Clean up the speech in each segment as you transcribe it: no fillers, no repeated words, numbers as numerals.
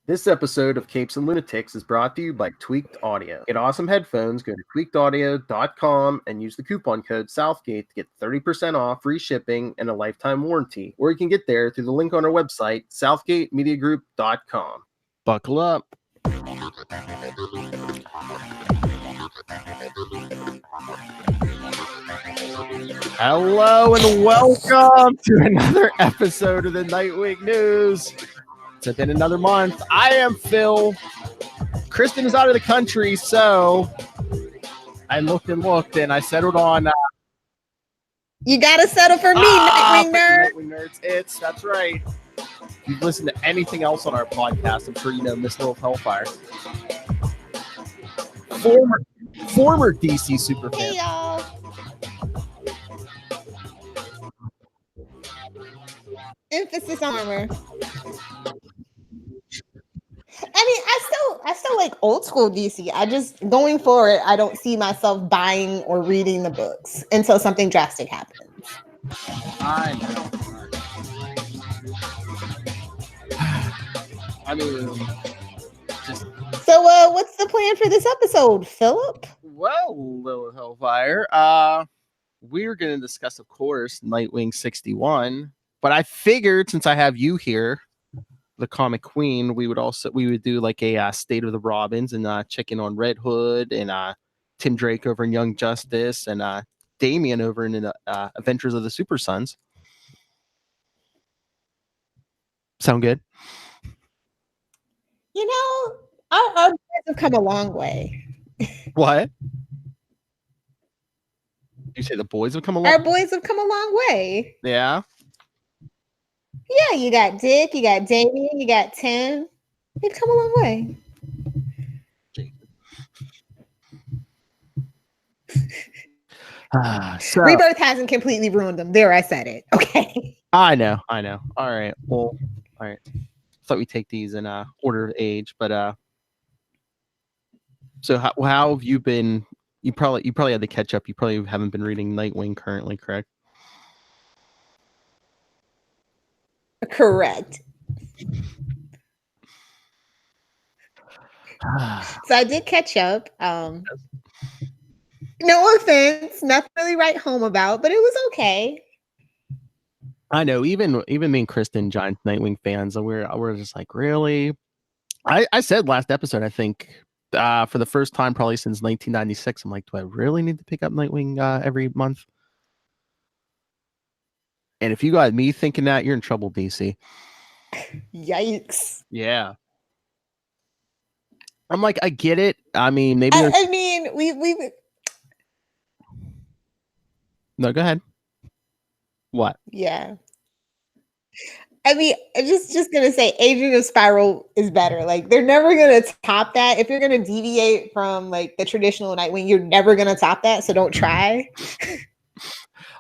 This episode of Capes and Lunatics is brought to you by Tweaked Audio. Get awesome headphones, go to tweakedaudio.com and use the coupon code Southgate to get 30% off, free shipping, and a lifetime warranty. Or you can get there through the link on our website, southgatemediagroup.com. Buckle up. Hello and welcome to another episode of the Nightwing News. It's been another month. I am Phil. Kristen is out of the country, so I looked and I settled on. You gotta settle for me, Nightwing nerd. Nightwing nerds. That's right. If you've listened to anything else on our podcast, I'm sure you know Miss Little Hellfire. Former DC superfan. Hey y'all. Emphasis on armor. I still like old school DC. I just going forward, I don't see myself buying or reading the books until something drastic happens. I know. I mean, So what's the plan for this episode, Philip? Well, Little Hellfire, we're going to discuss, of course, Nightwing 61. But I figured since I have you here, the comic queen, we would do like a State of the Robins and check in on Red Hood and Tim Drake over in Young Justice and Damian over in Adventures of the Super Sons. Sound good? You know, our boys have come a long way. What? You say the boys have come a long Our boys have come a long way. Yeah. Yeah, you got Dick, you got Damien, you got Tim. They've come a long way. So, Rebirth hasn't completely ruined them. There, I said it. Okay. I know. All right. Well, all right. Thought we take these in order of age, but so how have you been? You probably had to catch up. You probably haven't been reading Nightwing currently, correct? Correct. So I did catch up. No offense, nothing really write home about, but it was okay. I know, even me and Kristen, giant Nightwing fans, we're just like, really? I said last episode, I think, for the first time probably since 1996, I'm like, do I really need to pick up Nightwing every month? And if you got me thinking that, you're in trouble, DC. Yikes. Yeah. I'm like, I get it. I mean, maybe. I mean, we. No, go ahead. What? Yeah. I mean, I'm just gonna say, Agent of Spiral is better. Like, they're never gonna top that. If you're gonna deviate from like the traditional Nightwing, you're never gonna top that. So don't try.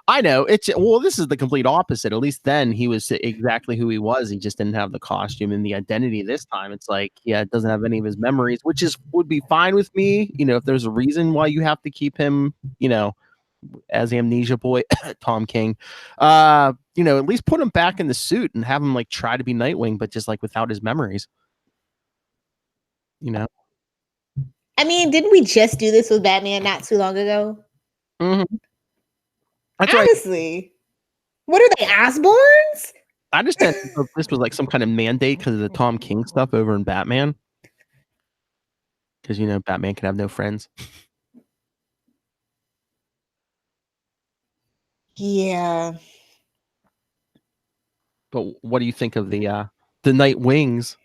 I know this is the complete opposite. At least then he was exactly who he was. He just didn't have the costume and the identity. This time it's like, yeah, it doesn't have any of his memories, which would be fine with me. You know, if there's a reason why you have to keep him, you know, as Amnesia Boy, Tom King, you know, at least put him back in the suit and have him like try to be Nightwing, but just like without his memories. You know. I mean, didn't we just do this with Batman not too long ago? Mm-hmm. That's honestly, right. What are they, Osborns? I understand this was like some kind of mandate because of the Tom King stuff over in Batman. Because, you know, Batman can have no friends. Yeah. But what do you think of the Nightwings?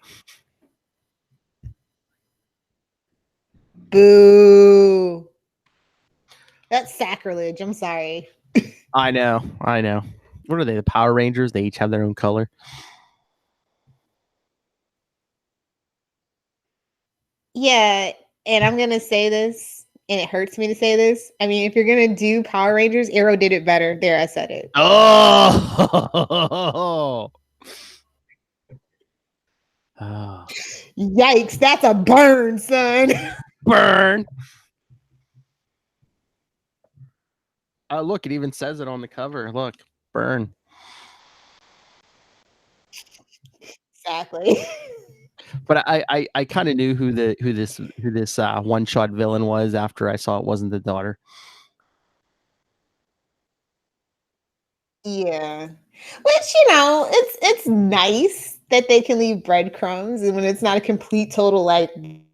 Boo. That's sacrilege. I'm sorry. I know. What are they? The Power Rangers? They each have their own color. Yeah, and I'm gonna say this, and it hurts me to say this. I mean, if you're gonna do Power Rangers, Arrow did it better. There, I said it. Oh. Yikes, that's a burn, son. Burn. Look, it even says it on the cover. Look, burn. Exactly. But I kind of knew who this one shot villain was after I saw it wasn't the daughter. Yeah. Which, it's nice that they can leave breadcrumbs, and when it's not a complete total like,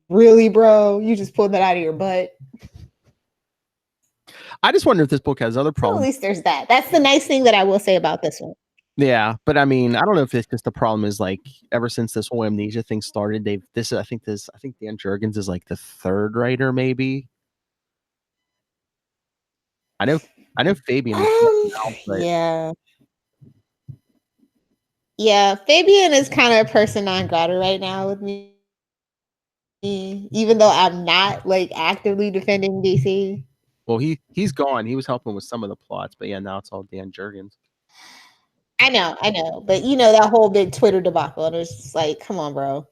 really, bro, you just pulled that out of your butt. I just wonder if this book has other problems. Well, at least there's that. That's the nice thing that I will say about this one. Yeah, but I mean, I don't know if it's just the problem is like ever since this whole amnesia thing started, I think Dan Jurgens is like the third writer, maybe. I know Fabian. Yeah. Yeah, Fabian is kind of a person non grata right now with me, even though I'm not like actively defending DC. Well, he's gone. He was helping with some of the plots, but yeah, now it's all Dan Jurgens. I know, but that whole big Twitter debacle, and it's just like, come on, bro.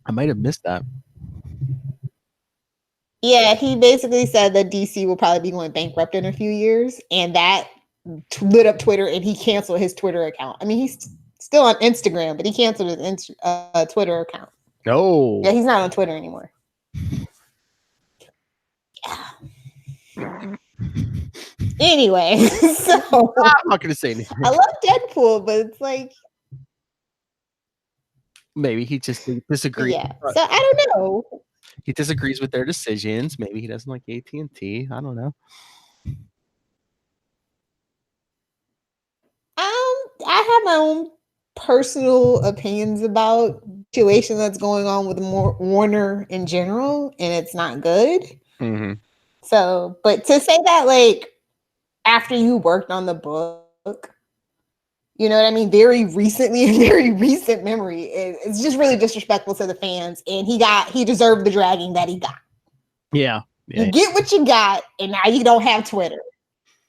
I might have missed that. Yeah, he basically said that DC will probably be going bankrupt in a few years, and that lit up Twitter, and he canceled his Twitter account. I mean, he's still on Instagram, but he canceled his Twitter account. No. Yeah, he's not on Twitter anymore. Yeah. Anyway, so I'm not gonna say anything. I love Deadpool, but it's like maybe he just disagrees. Yeah, so I don't know. He disagrees with their decisions. Maybe he doesn't like AT&T. I don't know. I have my own personal opinions about the situation that's going on with Warner in general, and it's not good. Mm-hmm. So, but to say that, like, after you worked on the book, you know what I mean? Very recently, in very recent memory, it's just really disrespectful to the fans, and he deserved the dragging that he got. Yeah. You get what you got, and now you don't have Twitter.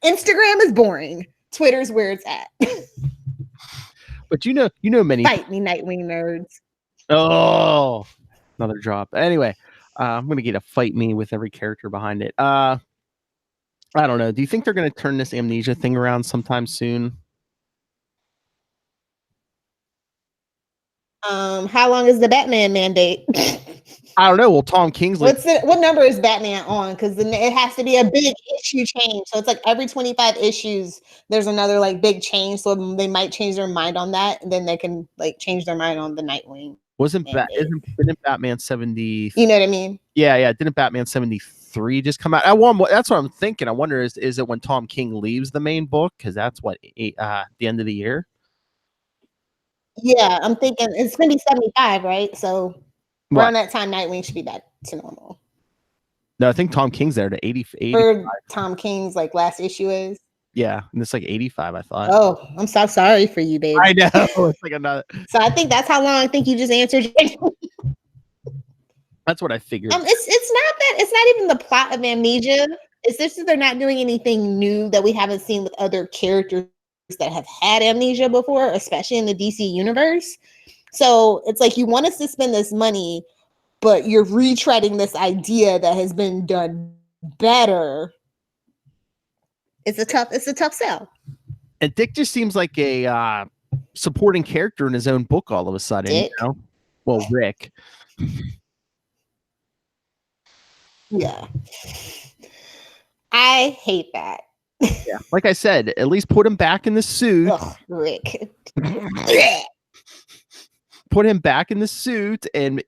Instagram is boring. Twitter's where it's at. But many. Fight me, Nightwing nerds. Oh, another drop. Anyway, I'm gonna get a fight me with every character behind it. I don't know. Do you think they're gonna turn this amnesia thing around sometime soon? How long is the Batman mandate? I don't know. Well, Tom Kingsley. What number is Batman on? Because it has to be a big issue change. So it's like every 25 issues, there's another like big change. So they might change their mind on that, and then they can like change their mind on the Nightwing. Didn't Batman 70? You know what I mean? Yeah. Didn't Batman 73 just come out? That's what I'm thinking. I wonder is it when Tom King leaves the main book? Because that's what the end of the year. Yeah, I'm thinking it's gonna be 75, right? So around that time, Nightwing should be back to normal. No, I think Tom King's there to 80. Or Tom King's like last issue is. Yeah, and it's like 85, I thought. Oh, I'm so sorry for you, baby. I know. It's like another. So I think that's how long I think you just answered. That's what I figured. It's not even the plot of Amnesia. It's just that they're not doing anything new that we haven't seen with other characters that have had amnesia before, especially in the DC universe. So it's like you want us to spend this money, but you're retreading this idea that has been done better. It's a tough sell. And Dick just seems like a supporting character in his own book all of a sudden. Dick? You know? Well, Rick. Yeah. I hate that. Yeah. Like I said, at least put him back in the suit. Ugh, Rick. Put him back in the suit and,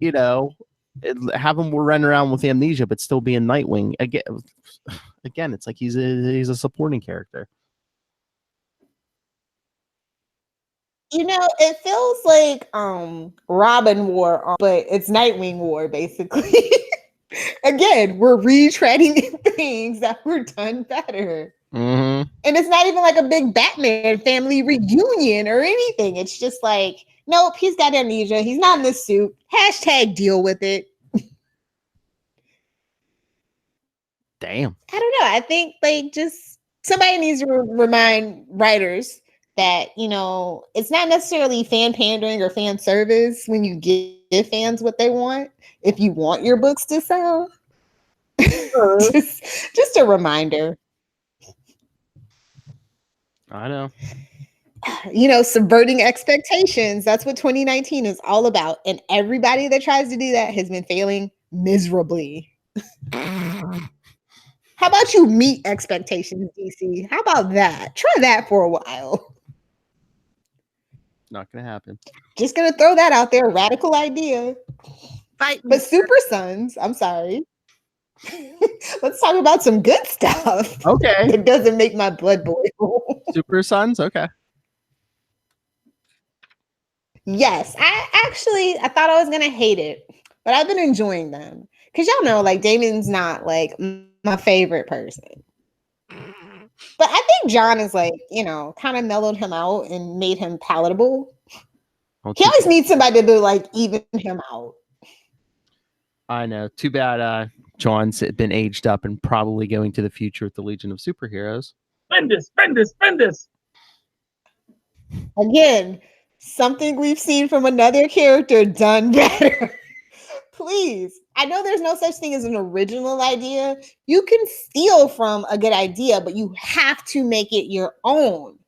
have him run around with amnesia, but still be in Nightwing. Again, it's like he's a supporting character. It feels like Robin War, but it's Nightwing War, basically. Again, we're retreading things that were done better. Mm-hmm. And it's not even like a big Batman family reunion or anything. It's just like, nope, he's got amnesia. He's not in the suit. # deal with it. Damn. I don't know. I think just somebody needs to remind writers that, it's not necessarily fan pandering or fan service when you give fans what they want. If you want your books to sell, just a reminder. I know. subverting expectations. That's what 2019 is all about. And everybody that tries to do that has been failing miserably. How about you meet expectations, DC? How about that? Try that for a while. Not gonna happen. Just gonna throw that out there. Radical idea. Fight me, But Super Sons, I'm sorry. Let's talk about some good stuff. Okay. It doesn't make my blood boil. Super Sons? Okay. Yes, I thought I was gonna hate it, but I've been enjoying them. Cause y'all know, like, Damien's not like my favorite person. But I think John is like, kind of mellowed him out and made him palatable. He always needs somebody to like even him out. I know. Too bad John's been aged up and probably going to the future with the Legion of Superheroes. Bendis. Again, something we've seen from another character done better. Please. I know there's no such thing as an original idea. You can steal from a good idea, but you have to make it your own.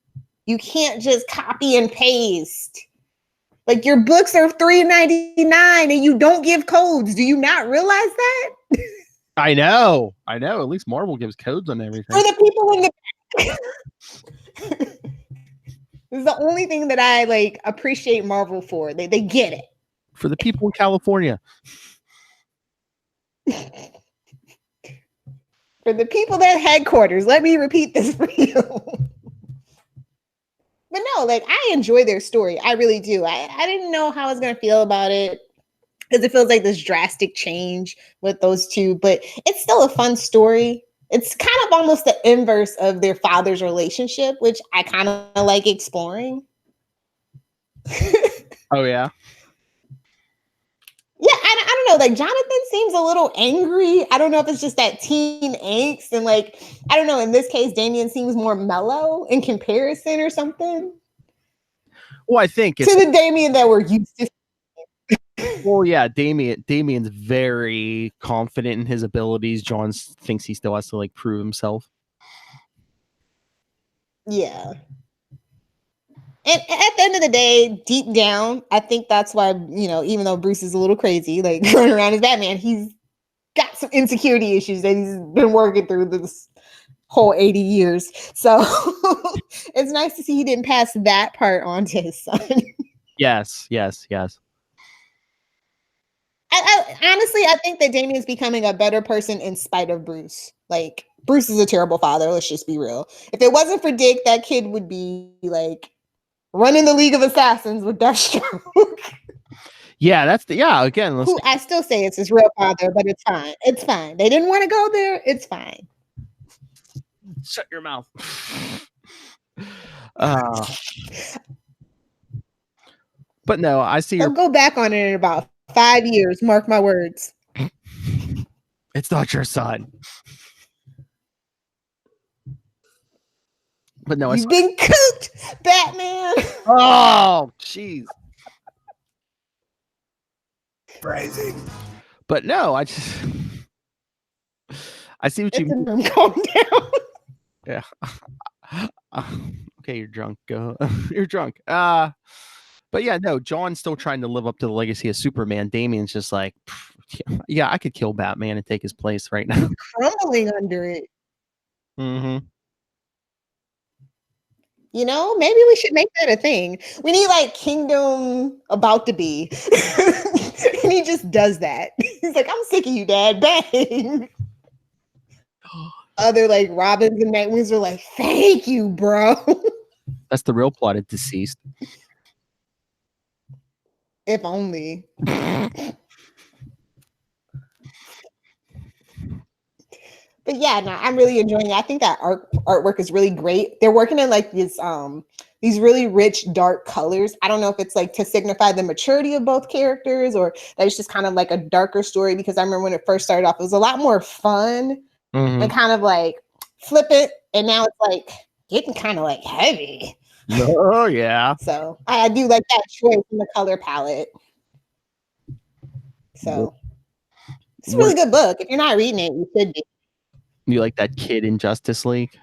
You can't just copy and paste. Like, your books are $3.99 and you don't give codes. Do you not realize that? I know. At least Marvel gives codes on everything. For the people in the This is the only thing that I like appreciate Marvel for. They get it. For the people in California. For the people at headquarters, let me repeat this for you. But no, like, I enjoy their story. I really do. I didn't know how I was going to feel about it because it feels like this drastic change with those two, but it's still a fun story. It's kind of almost the inverse of their father's relationship, which I kind of like exploring. Oh, yeah? Yeah, I don't know. Like, Jonathan seems a little angry. I don't know if it's just that teen angst. And like, I don't know. In this case, Damien seems more mellow in comparison or something. Well, I think it's... to the Damien that we're used to. Well, yeah, Damien's very confident in his abilities. John thinks he still has to like prove himself. Yeah. And at the end of the day, deep down, I think that's why, even though Bruce is a little crazy, like running around as Batman, he's got some insecurity issues that he's been working through this whole 80 years. So it's nice to see he didn't pass that part on to his son. Yes. Honestly, I think that Damien's becoming a better person in spite of Bruce. Like, Bruce is a terrible father. Let's just be real. If it wasn't for Dick, that kid would be like running the League of Assassins with Deathstroke. Yeah, again. Who I still say it's his real father, but it's fine. It's fine. They didn't want to go there. It's fine. Shut your mouth. But no, I see They'll go back on it in about 5 years. Mark my words. It's not your son. But no, you've been cooked, Batman. Oh, jeez. Crazy. But no, I see what you mean. Calm down. Yeah. Okay, you're drunk. Go. You're drunk. But yeah, no, John's still trying to live up to the legacy of Superman. Damien's just like, yeah, I could kill Batman and take his place right now. Crumbling under it. Mm-hmm. Maybe we should make that a thing. We need like Kingdom About to Be. And he just does that. He's like, I'm sick of you, Dad. Bang. Other like Robins and Nightwings are like, thank you, bro. That's the real plot of Deceased. If only. But yeah, no, I'm really enjoying it. I think that artwork is really great. They're working in like these really rich, dark colors. I don't know if it's like to signify the maturity of both characters or that it's just kind of like a darker story, because I remember when it first started off, it was a lot more fun and kind of like flippant. And now it's like getting kind of like heavy. Oh, yeah. So I do like that choice in the color palette. So it's a really good book. If you're not reading it, you should be. You like that kid in Justice League?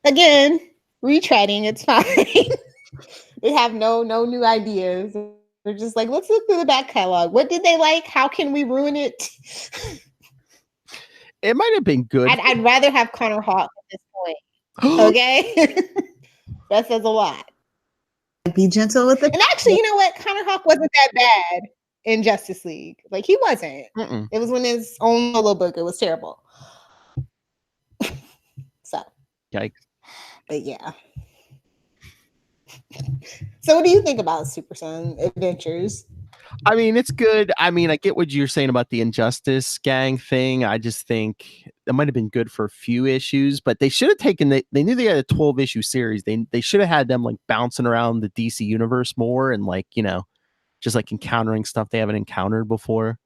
again, retreading, it's fine. They have no new ideas. They're just like, let's look through the back catalog. What did they like? How can we ruin it? It might have been good. I'd rather have Connor Hawk at this point. Okay. That says a lot. Be gentle with it. And actually, you know what? Connor Hawk wasn't that bad in Justice League. Like, he wasn't. Mm-mm. It was when his own solo book, it was terrible. So. Yikes. But yeah. So what do you think about Super Son Adventures? I mean, it's good. I mean, I get what you're saying about the Injustice gang thing. I just think that might have been good for a few issues, but they should have taken they knew they had a 12-issue series. They should have had them like bouncing around the DC universe more and like, you know, just like encountering stuff they haven't encountered before.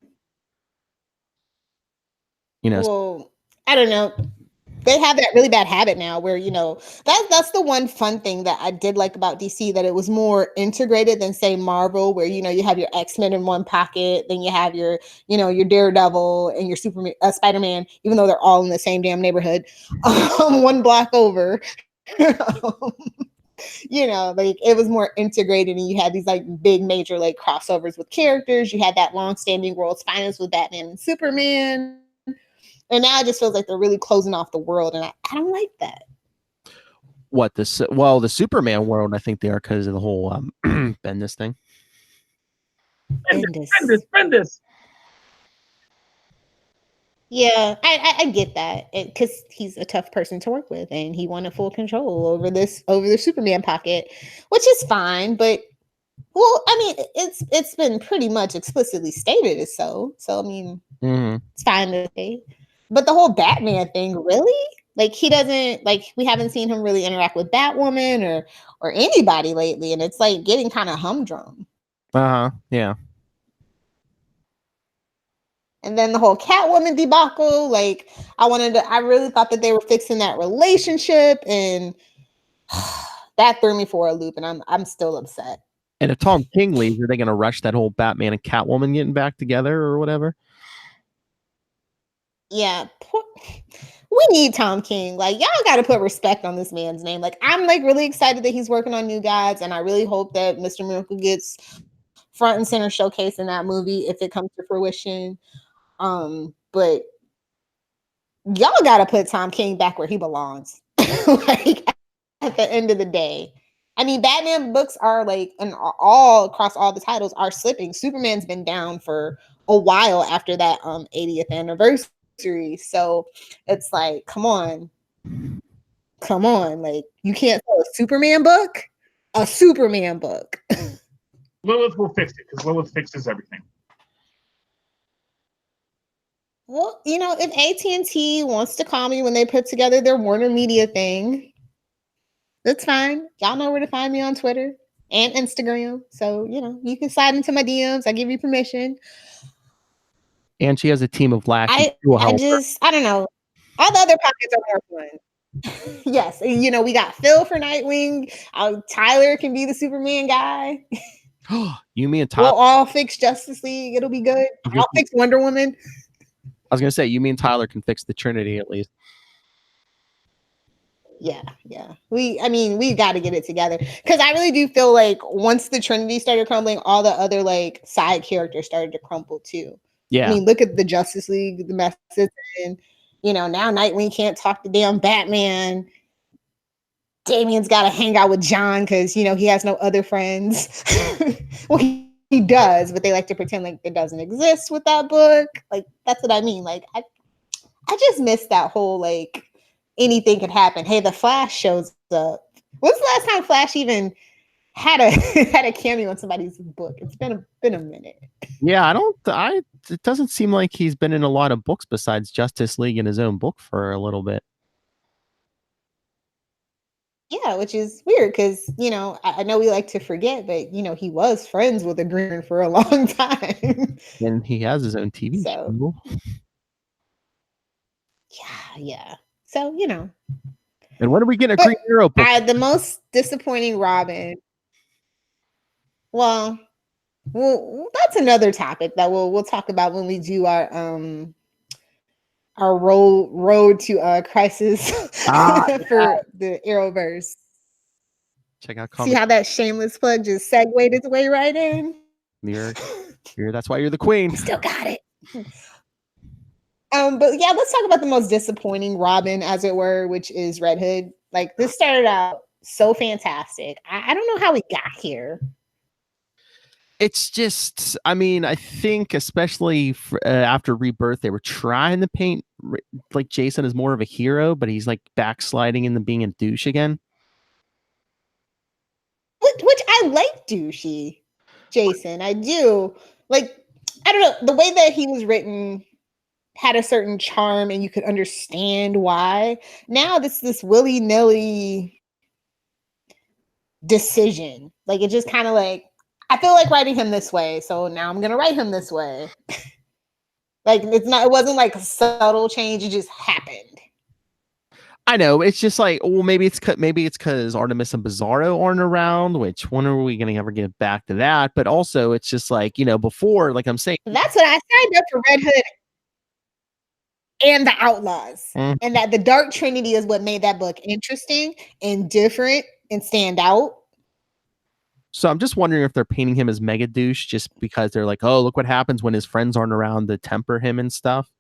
You know, well, I don't know. They have that really bad habit now where, you know, that's the one fun thing that I did like about DC, that it was more integrated than, say, Marvel, where, you know, you have your X-Men in one pocket, then you have your, you know, your Daredevil and your Superman, Spider-Man, even though they're all in the same damn neighborhood, one block over. You know, like it was more integrated, and you had these like big major like crossovers with characters. You had that long-standing World's Finest with Batman and Superman. And now it just feels like they're really closing off the world, and I don't like that. What the Superman world? I think they are because of the whole Bendis thing. Bendis. Yeah, I get that, because he's a tough person to work with, and he wanted full control over the Superman pocket, which is fine. But well, I mean, it's been pretty much explicitly stated as so. So I mean, It's fine to say. But the whole Batman thing, really? Like, he doesn't, like, we haven't seen him really interact with Batwoman or anybody lately, and it's like getting kind of humdrum. Yeah. And then the whole Catwoman debacle, like, I really thought that they were fixing that relationship, and that threw me for a loop, and I'm still upset. And if Tom King leaves, are they going to rush that whole Batman and Catwoman getting back together or whatever? Yeah, we need Tom King. Like, y'all got to put respect on this man's name. Like, I'm like really excited that he's working on New Gods, and I really hope that Mr. Miracle gets front and center showcase in that movie if it comes to fruition. But y'all got to put Tom King back where he belongs. Like, at the end of the day, I mean, Batman books are like, and all across all the titles are slipping. Superman's been down for a while after that 80th anniversary. So it's like, come on, like, you can't sell a Superman book. Lilith will fix it, because Lilith fixes everything. Well, you know, if AT&T wants to call me when they put together their Warner Media thing, that's fine. Y'all know where to find me on Twitter and Instagram. So, you know, you can slide into my DMs. I give you permission. And she has a team of lackeys. I don't know. All the other pockets are more fun. Yes. You know, we got Phil for Nightwing. Tyler can be the Superman guy. You, me, and Tyler. We'll all fix Justice League. It'll be good. I'll fix Wonder Woman. I was going to say, you, me, and Tyler can fix the Trinity at least. Yeah. We got to get it together, because I really do feel like once the Trinity started crumbling, all the other like side characters started to crumble too. Yeah. I mean, look at the Justice League, the mess it's in. You know, now Nightwing can't talk to damn Batman. Damian's got to hang out with John because, you know, he has no other friends. Well, he does, but they like to pretend like it doesn't exist with that book. Like, that's what I mean. Like, I just miss that whole, like, anything could happen. Hey, the Flash shows up. When's the last time Flash even had a cameo in somebody's book? It's been a minute. Yeah, it doesn't seem like he's been in a lot of books besides Justice League in his own book for a little bit. Yeah, which is weird because, you know, I know we like to forget, but, you know, he was friends with the Green for a long time. And he has his own TV show. Yeah. So, you know. And when are we getting a Green Arrow book? The most disappointing Robin. Well, that's another topic that we'll talk about when we do our our road to crisis for the Arrowverse. Check out. See how that shameless plug just segued its way right in. That's why you're the queen. Still got it. But yeah, let's talk about the most disappointing Robin, as it were, which is Red Hood. Like, this started out so fantastic. I don't know how we got here. It's just, I mean, I think especially after Rebirth, they were trying to paint like Jason as more of a hero, but he's like backsliding into being a douche again. Which I like douchey Jason. I do. Like, I don't know, the way that he was written had a certain charm and you could understand why. Now this willy-nilly decision. Like, it just kind of like, I feel like writing him this way, so now I'm gonna write him this way. Like, it wasn't like a subtle change, it just happened. I know, it's just like, well, maybe it's because Artemis and Bizarro aren't around, which when are we gonna ever get back to that? But also it's just like, before, like I'm saying, that's what I signed up for Red Hood and the Outlaws. And that the Dark Trinity is what made that book interesting and different and stand out. So I'm just wondering if they're painting him as mega douche just because they're like, oh, look what happens when his friends aren't around to temper him and stuff.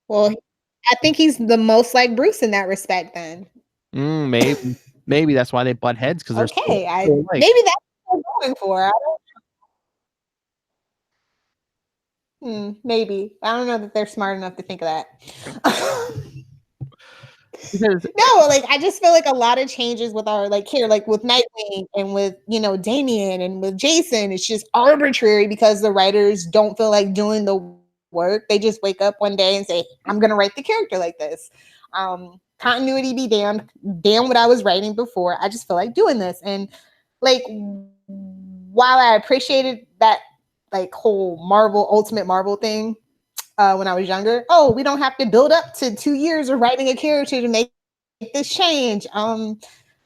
Well, I think he's the most like Bruce in that respect then. Maybe that's why they butt heads, because they're maybe that's what they're going for. I don't maybe. I don't know that they're smart enough to think of that. No, like I just feel like a lot of changes with our like with Nightwing and with Damian and with Jason, it's just arbitrary because the writers don't feel like doing the work. They just wake up one day and say, I'm gonna write the character like this. Continuity be damned what I was writing before. I just feel like doing this. And like, while I appreciated that like whole Ultimate Marvel thing when I was younger, we don't have to build up to 2 years of writing a character to make this change.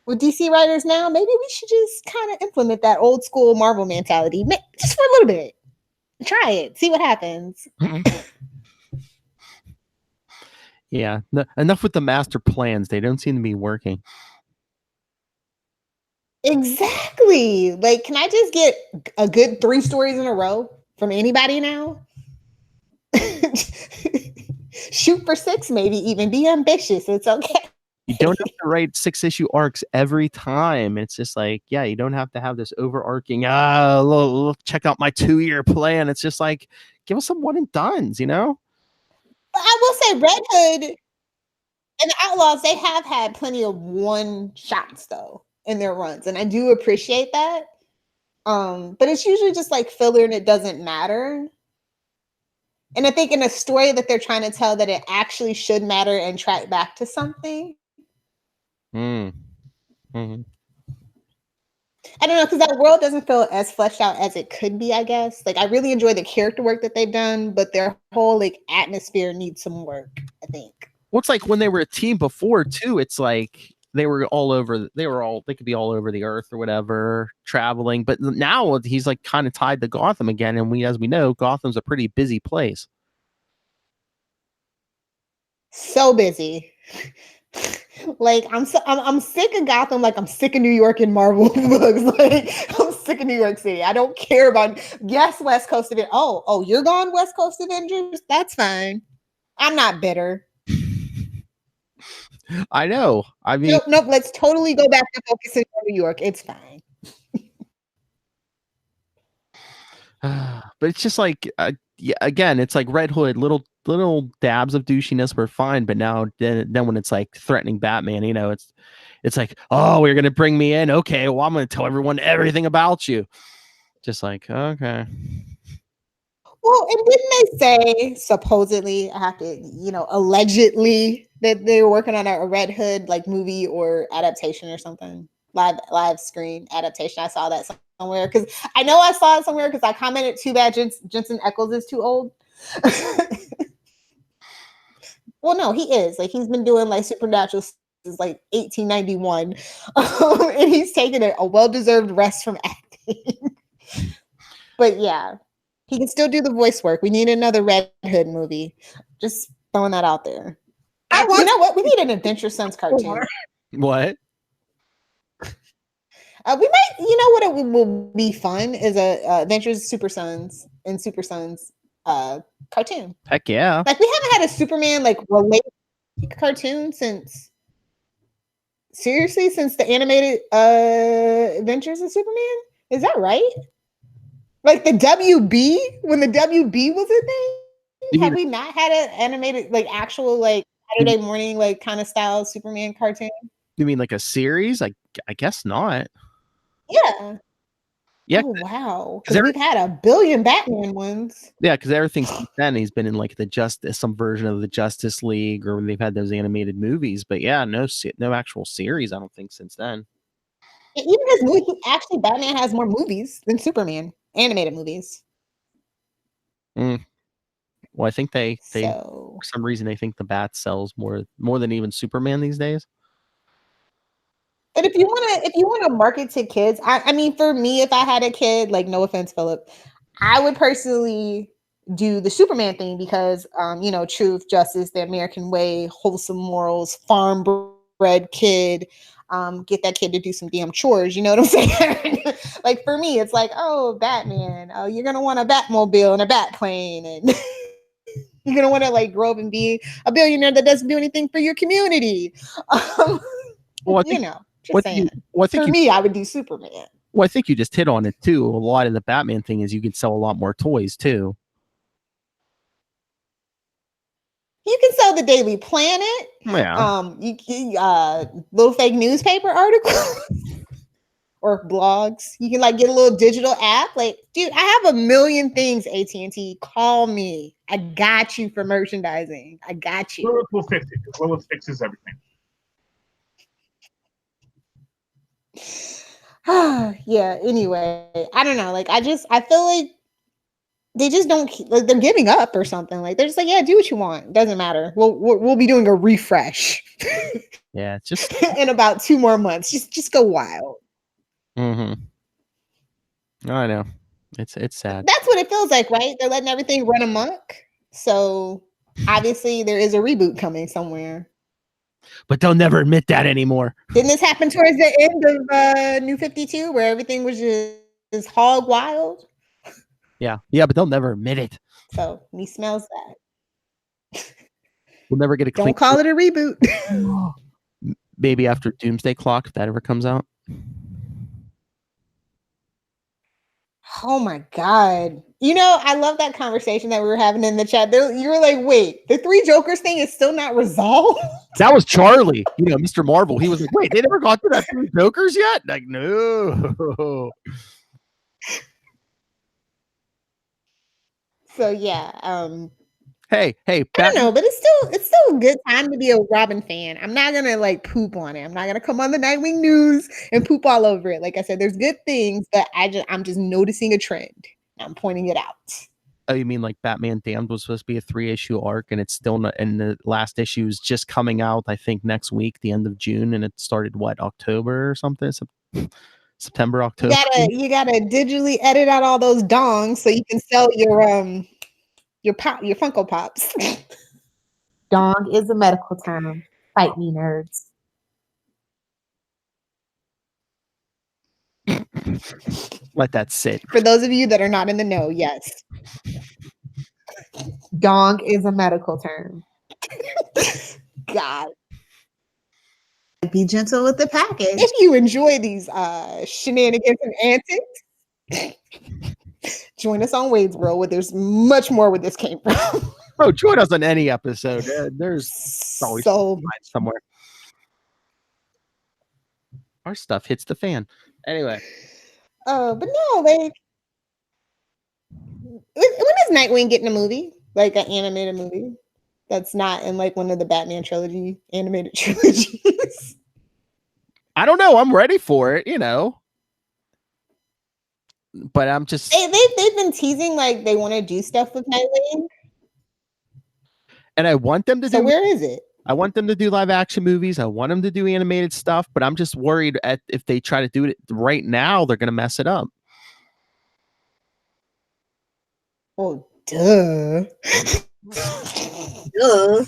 With DC writers now, maybe we should just kind of implement that old school Marvel mentality just for a little bit. Try it, see what happens. Yeah, enough with the master plans. They don't seem to be working. Exactly. Like, can I just get a good 3 stories in a row from anybody now? Shoot for 6, maybe even. Be ambitious. It's okay. You don't have to write 6-issue arcs every time. It's just like, yeah, you don't have to have this overarching, look, check out my 2-year plan. It's just like, give us some one and dones, But I will say Red Hood and the Outlaws, they have had plenty of one shots though in their runs. And I do appreciate that. But it's usually just like filler and it doesn't matter. And I think in a story that they're trying to tell, that it actually should matter and track back to something. Mm-hmm. I don't know, because that world doesn't feel as fleshed out as it could be, I guess. Like, I really enjoy the character work that they've done, but their whole like atmosphere needs some work, I think. Well, it's like when they were a team before too, it's like they were all over, they could be all over the earth or whatever, traveling. But now he's like kind of tied to Gotham again. And as we know, Gotham's a pretty busy place. So busy. Like, I'm sick of Gotham. Like, I'm sick of New York and Marvel books. Like, I'm sick of New York City. I don't care about, yes, West Coast Avengers. Oh, you're gone, West Coast Avengers? That's fine. I'm not bitter. I know. I mean, nope. Let's totally go back to focusing on New York. It's fine. But it's just like, again, it's like Red Hood, little dabs of douchiness were fine, but now then when it's like threatening Batman, it's like, oh, you're gonna bring me in, okay, well, I'm gonna tell everyone everything about you. Just like, okay. Well, and didn't they say supposedly, I have to, allegedly, that they were working on a Red Hood like movie or adaptation or something, live screen adaptation? I saw that somewhere because I know I saw it somewhere because I commented, too bad Jensen Ackles is too old. Well, no, he is. Like, he's been doing like Supernatural since like 1891, and he's taken a well-deserved rest from acting. But yeah, He can still do the voice work. We need another Red Hood movie. Just throwing that out there. You know what? We need an Adventure Sons cartoon. What? We might, you know what it will be fun is a Adventures Super Sons and Super Sons cartoon. Heck yeah. Like we haven't had a Superman like related cartoon since the animated Adventures of Superman. Is that right? Like the WB, when the WB was a thing, have we not had an animated like actual like Saturday morning like kind of style Superman cartoon? You mean like a series? I guess not. Yeah. Yeah. Oh wow. Because we've had a billion Batman ones. Yeah, because everything since then he's been in like some version of the Justice League, or when they've had those animated movies. But yeah, no actual series. I don't think since then. Even his movie, actually, Batman has more movies than Superman, animated movies. Well, I think they for some reason they think the Bat sells more than even Superman these days. But if you want to market to kids, I mean, for me, if I had a kid, like no offense, Philip, I would personally do the Superman thing because, you know, truth, justice, the American way, wholesome morals, farm bred kid. Get that kid to do some damn chores. You know what I'm saying? Like for me, it's like, oh, Batman. Oh, you're gonna want a Batmobile and a Batplane, and you're gonna want to like grow up and be a billionaire that doesn't do anything for your community. Well, you know. Just saying. For me, I would do Superman. Well, I think you just hit on it too. A lot of the Batman thing is you can sell a lot more toys too. You can sell the Daily Planet. Yeah. You can little fake newspaper articles or blogs. You can like get a little digital app. Like, dude, I have a million things. AT&T, call me. I got you for merchandising. I got you. Lilith will fix it because Lilith fixes everything. Yeah, anyway, I don't know. Like, I feel like they just don't, like, they're giving up or something. Like, they're just like, yeah, do what you want. Doesn't matter. We'll be doing a refresh. Yeah, it's just in about 2 more months. Just go wild. I know. It's sad. That's what it feels like, right? They're letting everything run amok. So obviously there is a reboot coming somewhere. But they'll never admit that anymore. Didn't this happen towards the end of New 52 where everything was just hog wild? Yeah, but they'll never admit it. So me smells that. We'll never get a clean. Don't call it a reboot. Maybe after Doomsday Clock, if that ever comes out. Oh my God. You know, I love that conversation that we were having in the chat. You were like, wait, the 3 Jokers thing is still not resolved? That was Charlie, you know, Mr. Marvel. He was like, wait, they never got to that 3 Jokers yet? Like, no. So yeah, Hey, I don't know, but it's still a good time to be a Robin fan. I'm not gonna like poop on it. I'm not gonna come on the Nightwing news and poop all over it. Like I said, there's good things, but I'm just noticing a trend. I'm pointing it out. Oh, you mean like Batman Damned was supposed to be a 3-issue arc, and it's still not, and the last issue is just coming out, I think, next week, the end of June, and it started October or something? September, October. You gotta digitally edit out all those dongs so you can sell your Funko Pops. Dong is a medical term. Fight me, nerds. Let that sit. For those of you that are not in the know, yes. Dong is a medical term. God. Be gentle with the package. If you enjoy these shenanigans and antics, join us on Wade's World, where there's much more where this came from. Bro, join us on any episode. There's always somewhere. Our stuff hits the fan. Anyway. But no, like, when is Nightwing getting a movie? Like an animated movie? That's not in like one of the Batman trilogy animated trilogies. I don't know. I'm ready for it, you know. But I'm just they've been teasing like they want to do stuff with Nightwing. And I want them to do. So where is it? I want them to do live action movies. I want them to do animated stuff, but I'm just worried if they try to do it right now, they're going to mess it up. Oh, duh. Duh.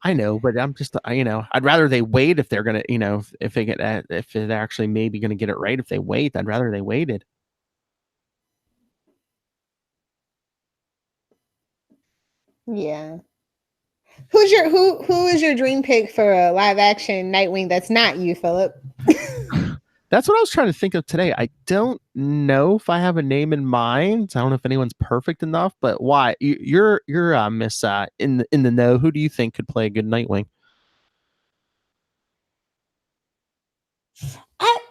I know, but I'm just, I'd rather they wait if they're gonna, if they get, if they're actually maybe gonna get it right. If they wait, I'd rather they waited. Yeah. Who is your dream pick for a live action Nightwing that's not you, Philip? That's what I was trying to think of today. I don't know if I have a name in mind. I don't know if anyone's perfect enough, but why? You're Miss in the know. Who do you think could play a good Nightwing?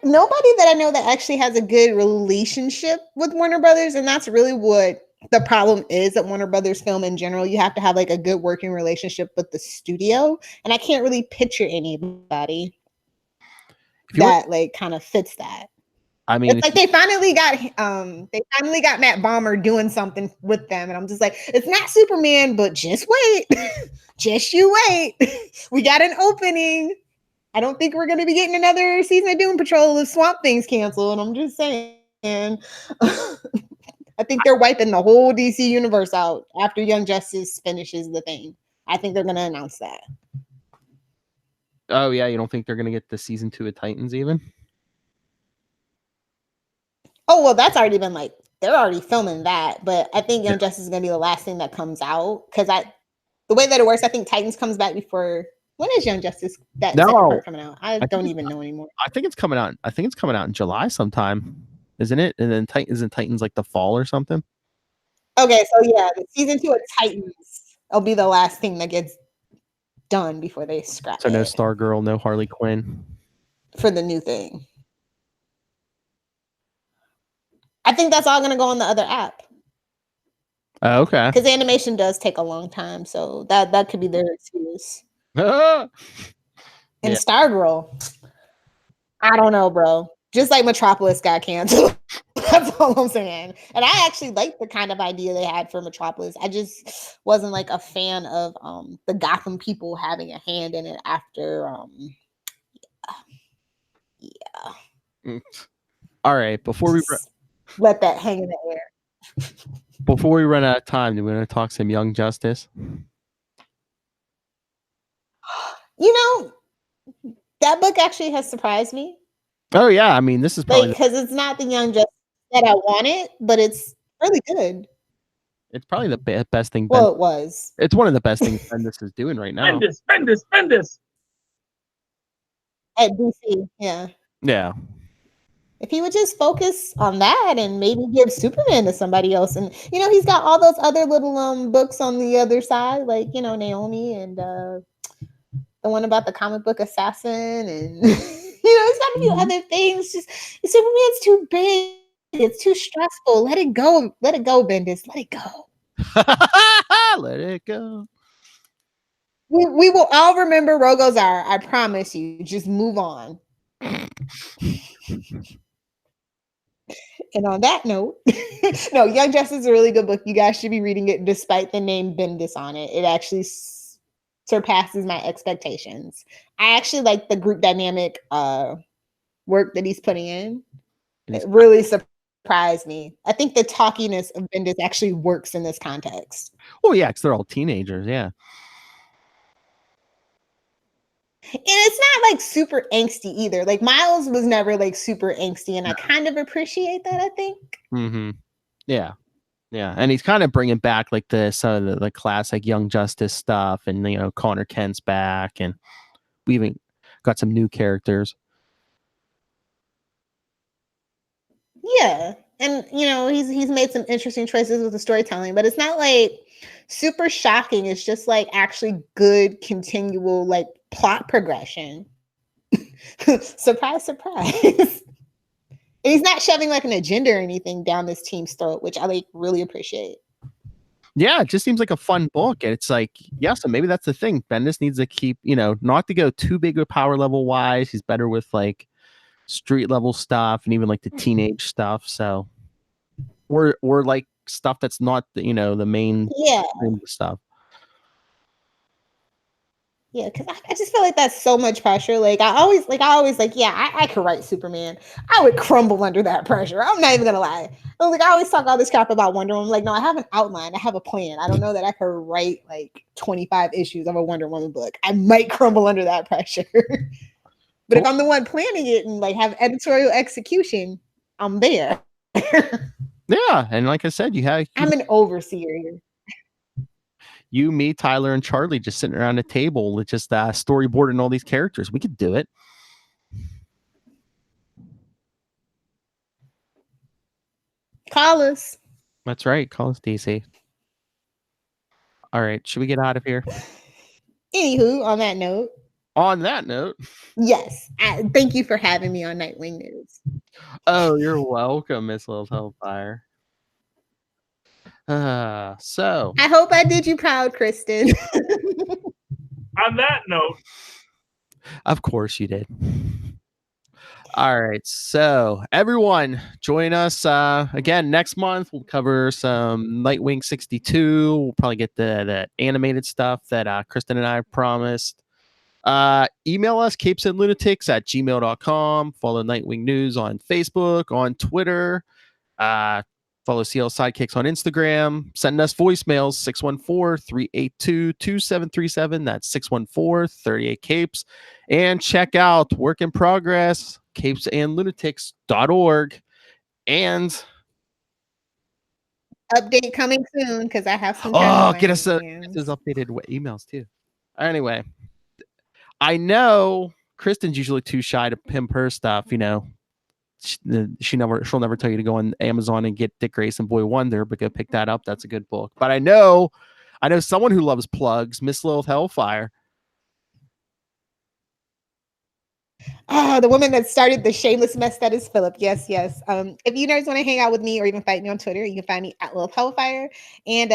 Nobody that I know that actually has a good relationship with Warner Brothers, and that's really what the problem is at Warner Brothers film in general. You have to have like a good working relationship with the studio, and I can't really picture anybody that like kind of fits that. I mean, it's like they finally got Matt Bomer doing something with them, and I'm just like, it's not Superman, but just wait, just you wait. We got an opening. I don't think we're going to be getting another season of Doom Patrol if Swamp Thing's canceled. I'm just saying. I think they're wiping the whole DC universe out after Young Justice finishes the thing. I think they're going to announce that. Oh yeah, you don't think they're going to get the season 2 of Titans even? Oh well, that's already been like they're already filming that, but I think Young Justice is going to be the last thing that comes out because the way that it works, I think Titans comes back before. When is Young Justice second part coming out? I don't even know anymore. I think it's coming out. I think it's coming out in July sometime, isn't it? And then isn't Titans like the fall or something? Okay, so yeah, the season 2 of Titans will be the last thing that gets done before they scrap it. So no Stargirl, no Harley Quinn for the new thing. I think that's all going to go on the other app. Oh, okay. Because the animation does take a long time, so that could be their excuse. And Stargirl, I don't know, bro. Just like Metropolis got canceled. That's all I'm saying. And I actually liked the kind of idea they had for Metropolis. I just wasn't like a fan of the Gotham people having a hand in it after yeah. All right, before we let that hang in the air. Before we run out of time, do we want to talk some Young Justice? You know, that book actually has surprised me. Oh yeah, I mean, this is probably because it's not the Young Justice that I wanted, but it's really good. It's probably the best thing. Well, it was. It's one of the best things Bendis is doing right now. Bendis. At DC, yeah. Yeah. If he would just focus on that and maybe give Superman to somebody else, and he's got all those other little books on the other side, like Naomi and the one about the comic book assassin, and he's got a few other things. Just Superman's too big. It's too stressful. Let it go. Let it go, Bendis. Let it go. Let it go. We will all remember Rogozar. I promise you. Just move on. And on that note, no, Young Justice is a really good book. You guys should be reading it despite the name Bendis on it. It actually surpasses my expectations. I actually like the group dynamic work that he's putting in. It really surprised me. I think the talkiness of Bendis actually works in this context. Oh yeah, because they're all teenagers, yeah. And it's not like super angsty either. Like Miles was never like super angsty, and I kind of appreciate that, I think. Mm-hmm. Yeah. Yeah. And he's kind of bringing back like the classic Young Justice stuff, and Connor Kent's back, and we even got some new characters. Yeah. And he's made some interesting choices with the storytelling, but it's not like super shocking. It's just like actually good continual like plot progression. Surprise, surprise. And he's not shoving like an agenda or anything down this team's throat, which I like really appreciate. Yeah, it just seems like a fun book. And it's like, yeah, so maybe that's the thing. Bendis needs to keep, not to go too big with power level wise. He's better with like street level stuff and even like the teenage stuff. So or like stuff that's not the main stuff. Yeah, because I just feel like that's so much pressure. Like I always yeah, I could write Superman. I would crumble under that pressure. I'm not even gonna lie. I always talk all this crap about Wonder Woman. Like, no, I have an outline. I have a plan. I don't know that I could write like 25 issues of a Wonder Woman book. I might crumble under that pressure. But if I'm the one planning it and like have editorial execution, I'm there. Yeah, and like I said, I'm an overseer. You, me, Tyler, and Charlie just sitting around a table with just storyboarding all these characters. We could do it. Call us. That's right. Call us, DC. All right. Should we get out of here? Anywho, on that note. Yes. Thank you for having me on Nightwing News. Oh, you're welcome, Miss Little Hellfire. So I hope I did you proud, Kristen. On that note, of course you did. All right, so everyone, join us again next month. We'll cover some Nightwing 62. We'll probably get the animated stuff that Kristen and I promised. Email us capesandlunatics@gmail.com. Follow Nightwing News on Facebook, on Twitter. Follow CL Sidekicks on Instagram. Send us voicemails, 614-382-2737. That's 614-38-CAPES. And check out Work in Progress, capesandlunatics.org. And update coming soon because I have some. Get us those updated emails too. Anyway, I know Kristen's usually too shy to pimp her stuff, you know. She'll never tell you to go on Amazon and get Dick Grayson Boy Wonder, but go pick that up. That's a good book. But I know someone who loves plugs, Miss Lilith Hellfire. Oh, the woman that started the shameless mess that is Philip. Yes. If you guys want to hang out with me or even fight me on Twitter, you can find me at Lilith Hellfire. And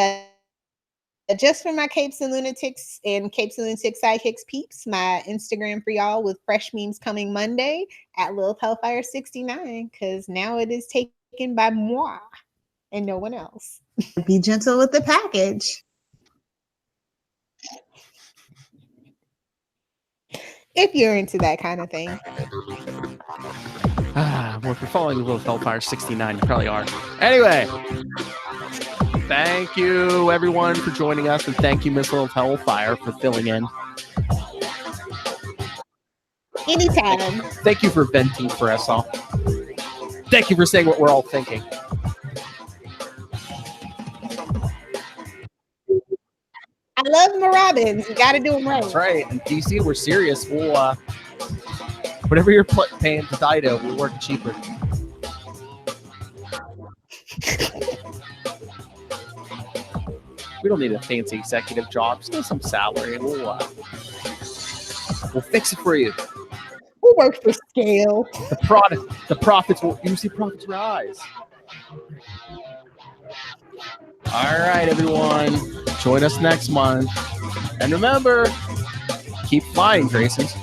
just for my Capes and Lunatics and Capes and Lunatics Sidekicks peeps, my Instagram for y'all with fresh memes coming Monday at Lilith Hellfire 69, because now it is taken by moi and no one else. Be gentle with the package. If you're into that kind of thing. Well, if you're following Lilith Hellfire 69, you probably are. Anyway. Thank you, everyone, for joining us, and thank you, Miss Little Hellfire, for filling in. Anytime. Thank you for venting for us all. Thank you for saying what we're all thinking. I love my Robins. You got to do them right. That's right. And DC, we're serious. We'll whatever you're paying to Dido, we'll work cheaper. We don't need a fancy executive job. Just need some salary, and we'll fix it for you. We'll work for scale. The profits will. You see profits rise. All right, everyone. Join us next month, and remember, keep flying, Graysons.